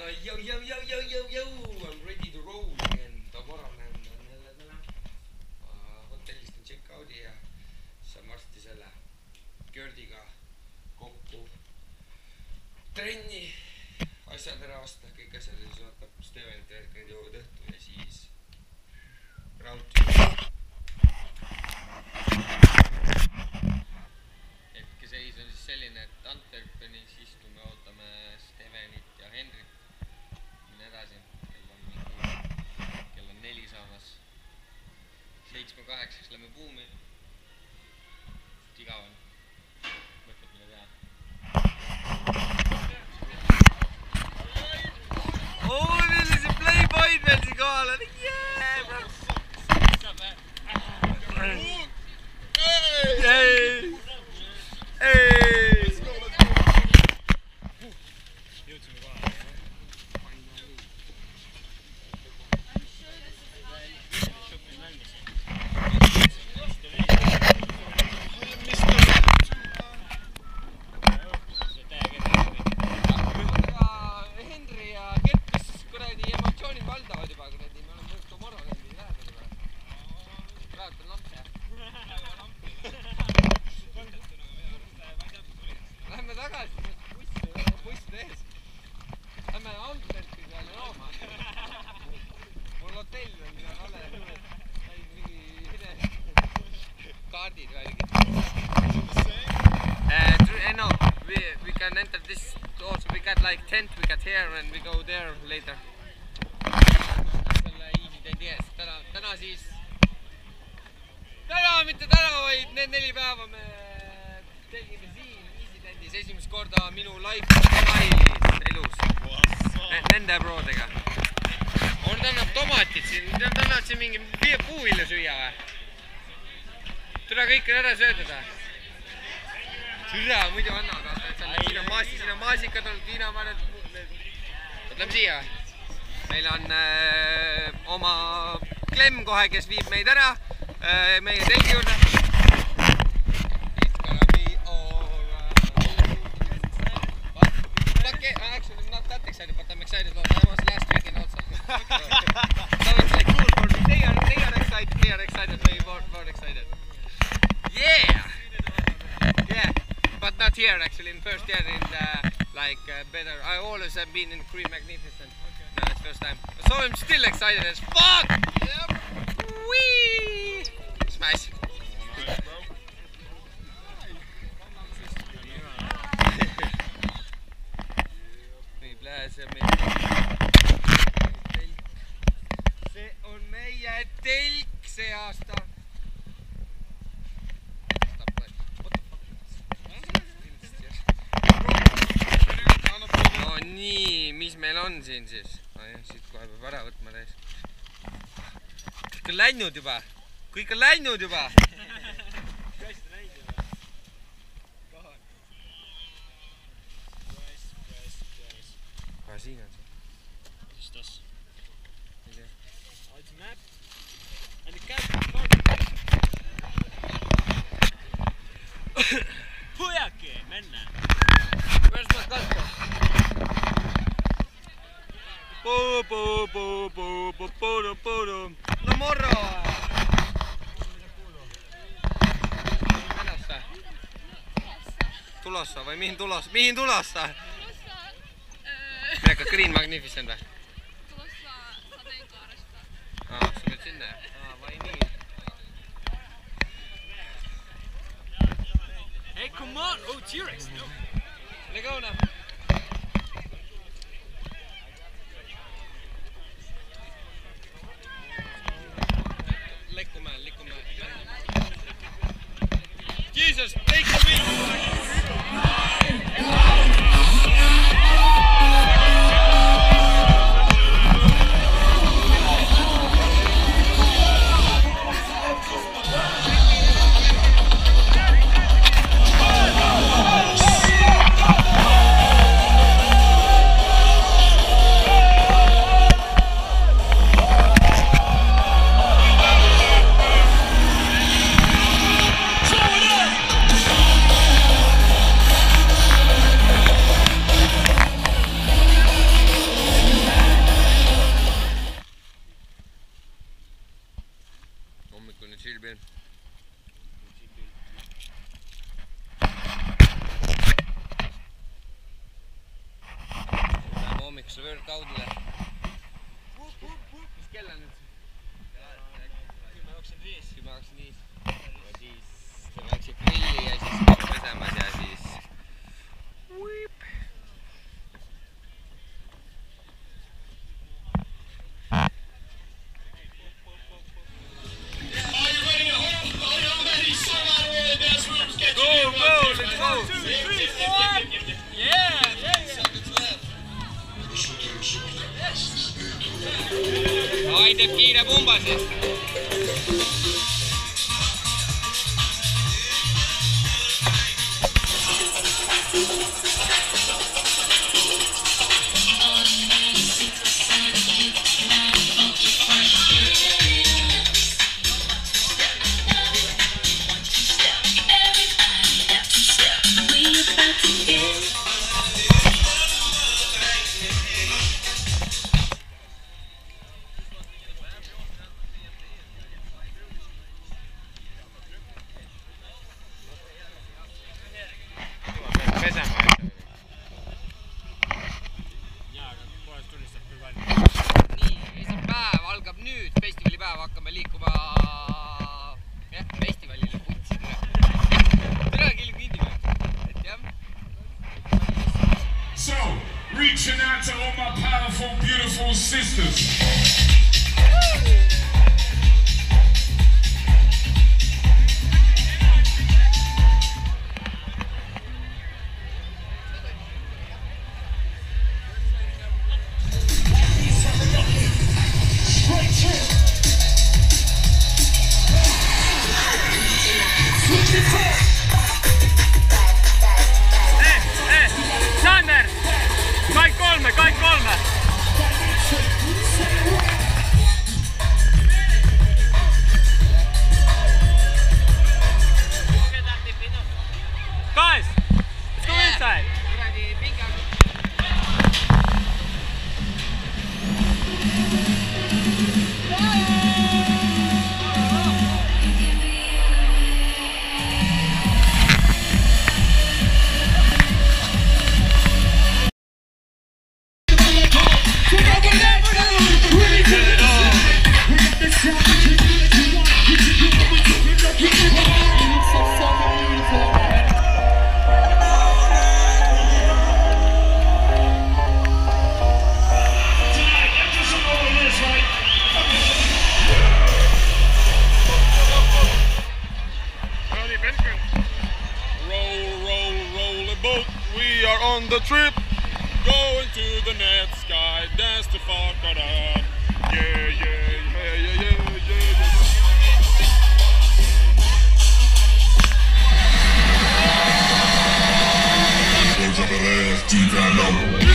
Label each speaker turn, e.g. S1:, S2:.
S1: Yo, I'm ready to roll again. Tomorrow on hotellist on check-out'i ja saan varsti selle Gördiga kokku trenni, asjad ära osta, kõik asjad ja siis ootab Stevenit ja need jõuavad õhtu ja siis raudtü. Hetkeseis on siis selline, et Antwerpenis istume, ootame Stevenit ja Henrit. Mine edasi, kell on 4 saamas. 7.8 lähme buumi. Igav on. Mõtled mida teha. Oo, meil on see Playboy veel siin kohal on. Yeah, bro. Lähme tagasi bussid ees. Lähme Antwerpi peale jooma. Mul hotell on seal ole. Sain mingi kaardid värgid. No, we can enter this also. We got like tent, we got here and we go there later. Selle easy tendi ees. Täna siis. Täna, mitte täna, vaid need 4 päeva me tegime siin easy tendis esimest korda minu lifestyle'is elus. Nende broodega. On annab tomatid siin, annab siin mingi puuvilja süüa või? Tule kõik on ära söödada. Türa, muidu annavad. Siin on maasikad olnud, viinamarjad. Võtleme siia. Meil on oma Klemm kohe, kes viib meid ära meie telgi juurde. It's gonna be alright. Actually, I'm not that excited, but I'm excited. I was last weekend also. So it's like cool for me. They are excited. They are excited. Way more excited. Yeah! Yeah, but not here actually. In first year in the better. I always have been in Green Magnificent. No, it's first time. So I'm still excited as fuck! Yep. Whee! Smash! Me pääseme. See on meie telk see aasta. No nii, mis meil on siin siis? Siit kohe peab ära võtma täis. Kõik on läinud juba. Kõik on läinud juba. Aga siin on see.
S2: Mis tas?
S1: Ei tea.
S2: It's a map. And the cat. Pujake, mennä.
S1: Where's my gun? No moro! Menossa? Tulossa vai mihin tulossa? Mihin tulossa? Minäkö Green Magnificent vai?
S3: Tulossa Sateenkaaresta.
S1: Sä menet sinne? Vai niin?
S2: Hey, come on! Oh, T-Rex! No.
S1: Let go now. Lekkumaan. Jesus, take the wheel! Kai teeb kiire pumba siis. Hakkame liikuma festivalile putsi tere kilb kinni et jah.
S4: So, reaching out to all my powerful, beautiful sisters.
S1: Sander! Kõik kolme! Guys, let's go inside!
S5: We are on the trip, going to the net sky, dance to fuck it up. Yeah. Deep down low.